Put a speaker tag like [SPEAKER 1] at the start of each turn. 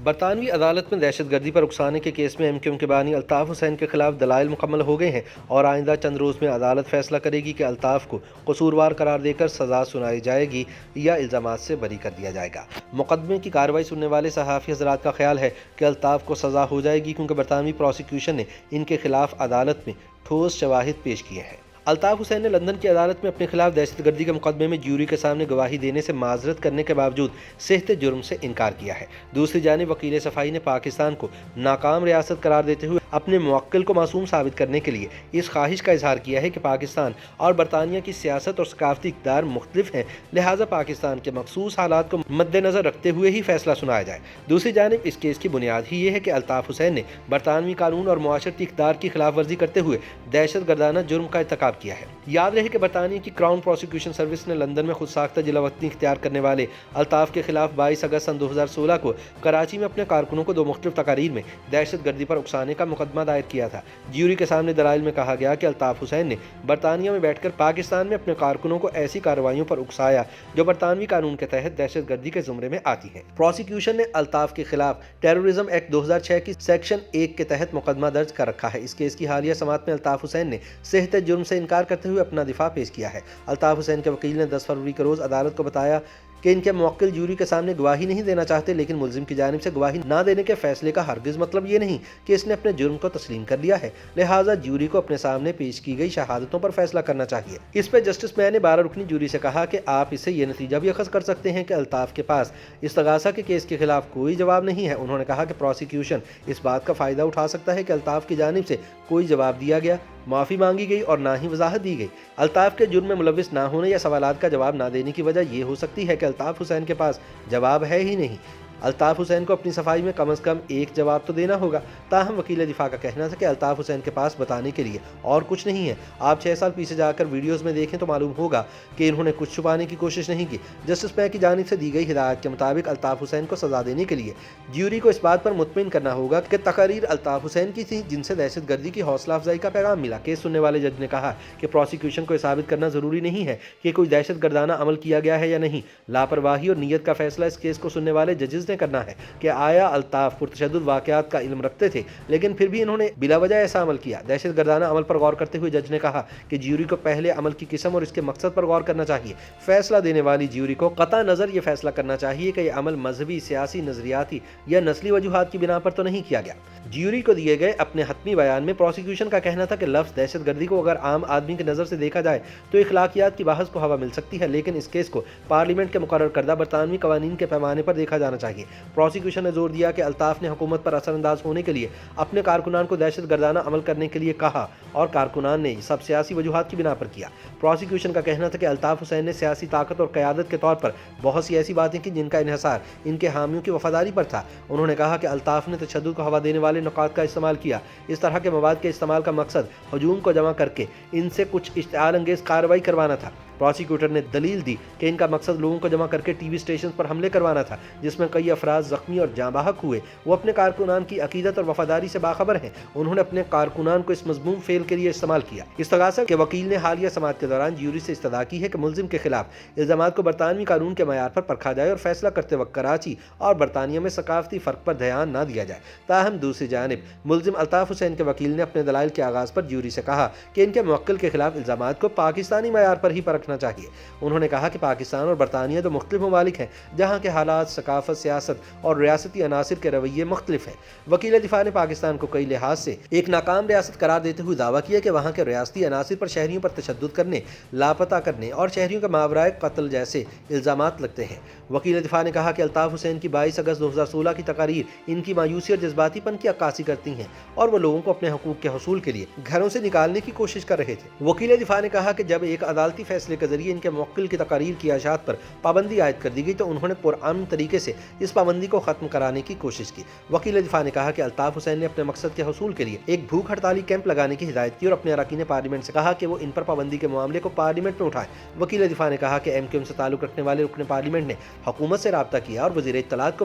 [SPEAKER 1] برطانوی عدالت میں دہشت گردی پر اکسانے کے کیس میں MQM کے بانی الطاف حسین کے خلاف دلائل مکمل ہو گئے ہیں اور آئندہ چند روز میں عدالت فیصلہ کرے گی کہ الطاف کو قصوروار قرار دے کر سزا سنائی جائے گی یا الزامات سے بری کر دیا جائے گا۔ مقدمے کی کارروائی سننے والے صحافی حضرات کا خیال ہے کہ الطاف کو سزا ہو جائے گی کیونکہ برطانوی پروسیکیوشن نے ان کے خلاف عدالت میں ٹھوس شواہد پیش کیے ہیں۔ الطاف حسین نے لندن کی عدالت میں اپنے خلاف دہشت گردی کے مقدمے میں جیوری کے سامنے گواہی دینے سے معذرت کرنے کے باوجود صحت جرم سے انکار کیا ہے۔ دوسری جانب وکیل صفائی نے پاکستان کو ناکام ریاست قرار دیتے ہوئے اپنے موکل کو معصوم ثابت کرنے کے لیے اس خواہش کا اظہار کیا ہے کہ پاکستان اور برطانیہ کی سیاست اور ثقافتی اقدار مختلف ہیں، لہٰذا پاکستان کے مخصوص حالات کو مد نظر رکھتے ہوئے ہی فیصلہ سنایا جائے۔ دوسری جانب اس کیس کی بنیاد ہی یہ ہے کہ الطاف حسین نے برطانوی قانون اور معاشرتی اقدار کی خلاف ورزی کرتے ہوئے دہشت گردانہ جرم کا ارتکاب کیا ہے۔ یاد رہے کہ برطانیہ کی کراؤن پروسیکیوشن سروس نے لندن میں خود ساختہ جلا وطنی اختیار کرنے والے الطاف کے خلاف 22 اگست سن 2016 کو کراچی میں اپنے کارکنوں کو 2 مختلف تقاریر میں دہشت گردی پر اکسانے کا مقدمہ دائر کیا تھا۔ جیوری کے سامنے دلائل میں کہا گیا کہ الطاف حسین نے برطانیہ میں بیٹھ کر پاکستان میں اپنے کارکنوں کو ایسی کارروائیوں پر اکسایا جو برطانوی قانون کے تحت دہشت گردی کے زمرے میں آتی ہیں۔ پروسیکیوشن نے الطاف کے خلاف ٹیررزم ایکٹ 2006 کی سیکشن 1 کے تحت مقدمہ درج کر رکھا ہے۔ اس کیس کی حالیہ سماعت میں الطاف حسین نے صحت جرم سے انکار کرتے ہوئے اپنا دفاع پیش کیا ہے۔ الطاف حسین کے وکیل نے 10 فروری کے روز عدالت کو بتایا کہ ان کے موکل جیوری کے سامنے گواہی نہیں دینا چاہتے، لیکن ملزم کی جانب سے گواہی نہ دینے کے فیصلے کا ہرگز مطلب یہ نہیں کہ اس نے اپنے جرم کو تسلیم کر لیا ہے، لہٰذا جیوری کو اپنے سامنے پیش کی گئی شہادتوں پر فیصلہ کرنا چاہیے۔ اس پہ جسٹس میں نے 12 رکنی جیوری سے کہا کہ آپ اسے یہ نتیجہ بھی اخذ کر سکتے ہیں کہ الطاف کے پاس استغاثہ کے کیس کے خلاف کوئی جواب نہیں ہے۔ انہوں نے کہا کہ پروسیکیوشن اس بات کا فائدہ اٹھا سکتا ہے کہ الطاف کی جانب سے کوئی جواب دیا گیا، معافی مانگی گئی اور نہ ہی وضاحت دی گئی۔ الطاف کے جرم میں ملوث نہ ہونے یا سوالات کا جواب نہ دینے کی وجہ یہ ہو سکتی ہے کہ الطاف حسین کے پاس جواب ہے ہی نہیں۔ الطاف حسین کو اپنی صفائی میں کم از کم ایک جواب تو دینا ہوگا۔ تاہم وکیل دفاع کا کہنا تھا کہ الطاف حسین کے پاس بتانے کے لیے اور کچھ نہیں ہے۔ آپ 6 سال پیچھے جا کر ویڈیوز میں دیکھیں تو معلوم ہوگا کہ انہوں نے کچھ چھپانے کی کوشش نہیں کی۔ جسٹس میں کی جانب سے دی گئی ہدایت کے مطابق الطاف حسین کو سزا دینے کے لیے جیوری کو اس بات پر مطمئن کرنا ہوگا کہ تقاریر الطاف حسین کی تھی جن سے دہشت گردی کی حوصلہ افزائی کا پیغام ملا۔ کیس سننے والے جج نے کہا کہ پروسیکیوشن کو ثابت کرنا ضروری نہیں ہے کہ کوئی دہشت گردانہ عمل کیا گیا ہے یا نہیں۔ لاپرواہی اور نیت کا فیصلہ اس کیس کو سننے والے ججز نے کرنا ہے کہ آیا الطاف پرتشدد واقعات کا علم رکھتے تھے لیکن پھر بھی انہوں نے بلا وجہ ایسا عمل کیا۔ دہشت گردانہ عمل پر غور کرتے ہوئے جج نے کہا کہ جیوری کو پہلے عمل کی قسم اور اس کے مقصد پر غور کرنا چاہیے۔ فیصلہ دینے والی جیوری کو قطع نظر یہ فیصلہ کرنا چاہیے کہ یہ عمل مذہبی، سیاسی، نظریاتی یا نسلی وجوہات کی بنا پر تو نہیں کیا گیا۔ جیوری کو دیے گئے اپنے حتمی بیان میں پروسیکیوشن کا کہنا تھا کہ لفظ دہشت گردی کو اگر عام آدمی کی نظر سے دیکھا جائے تو اخلاقیات کی بحث کو ہوا مل سکتی ہے، لیکن اس کیس کو پارلیمنٹ کے مقرر کردہ برطانوی قوانین کے پیمانے پر دیکھا جانا چاہیے۔ پروسیکیوشن نے زور دیا کہ الطاف نے حکومت پر اثر انداز ہونے کے لیے اپنے کارکنان کو دہشت گردانہ عمل کرنے کے لیے کہا اور کارکنان نے یہ سب سیاسی وجوہات کی بنا پر کیا۔ پروسیکیوشن کا کہنا تھا کہ الطاف حسین نے سیاسی طاقت اور قیادت کے طور پر بہت سی ایسی باتیں کی جن کا انحصار ان کے حامیوں کی وفاداری پر تھا۔ انہوں نے کہا کہ الطاف نے تشدد کو ہوا دینے والے نکات کا استعمال کیا۔ اس طرح کے مواد کے استعمال کا مقصد ہجوم کو جمع کر کے ان سے کچھ اشتعال انگیز کارروائی کروانا تھا۔ پروسیکیوٹر نے دلیل دی کہ ان کا مقصد لوگوں کو جمع کر کے ٹی وی اسٹیشن پر حملے کروانا تھا جس میں کئی افراد زخمی اور جاں بحق ہوئے۔ وہ اپنے کارکنان کی عقیدت اور وفاداری سے باخبر ہیں۔ انہوں نے اپنے کارکنان کو اس مذموم فعل کے لیے استعمال کیا۔ استغاثہ کے وکیل نے حالیہ سماعت کے دوران جیوری سے استدعا کی ہے کہ ملزم کے خلاف الزامات کو برطانوی قانون کے معیار پر پرکھا جائے اور فیصلہ کرتے وقت کراچی اور برطانیہ میں ثقافتی فرق پر دھیان نہ دیا جائے۔ تاہم دوسری جانب ملزم الطاف حسین کے وکیل نے اپنے دلائل کے آغاز پر جیوری سے کہا کہ ان کے موکل کے خلاف الزامات کو پاکستانی معیار پر ہی پرکھنا چاہیے۔ انہوں نے کہا کہ پاکستان اور برطانیہ دو مختلف ممالک ہیں جہاں کے حالات، ثقافت، سیاست اور ریاستی عناصر کے رویے مختلف ہیں۔ وکیل دفاع نے پاکستان کو کئی لحاظ سے ایک ناکام ریاست قرار دیتے ہوئے دعویٰ کیا کہ وہاں کے ریاستی عناصر پر شہریوں پر تشدد کرنے، لاپتہ کرنے اور شہریوں کے ماورائے قتل جیسے الزامات لگتے ہیں۔ وکیل دفاع نے کہا کہ الطاف حسین کی 22 اگست 2016 کی تقاریر ان کی مایوسی اور جذباتی پن کی عکاسی کرتی ہیں اور وہ لوگوں کو اپنے حقوق کے حصول کے لیے گھروں سے نکالنے کی کوشش کر رہے تھے۔ وکیل دفاع نے کہا کہ جب ایک عدالتی فیصلے کے ذریعے ان کے موکل کی تقاریر کی اشاعت پر پابندی عائد کر دی گئی تو انہوں نے پرامن طریقے سے اس پابندی کو ختم کرانے کی کوشش کی۔ وکیل دفاع نے کہا کہ الطاف حسین نے اپنے مقصد کے حصول کے لیے ایک بھوک ہڑتالی کیمپ لگانے کی ہدایت کی اور اپنے اراکین پارلیمنٹ سے کہا کہ وہ ان پر پابندی کے معاملے کو پارلیمنٹ میں اٹھائیں۔ وکیل دفاع نے کہا کہ MQM سے تعلق رکھنے والے رکن پارلیمنٹ نے حکومت سے رابطہ کیا اور وزیر اطلاعات کو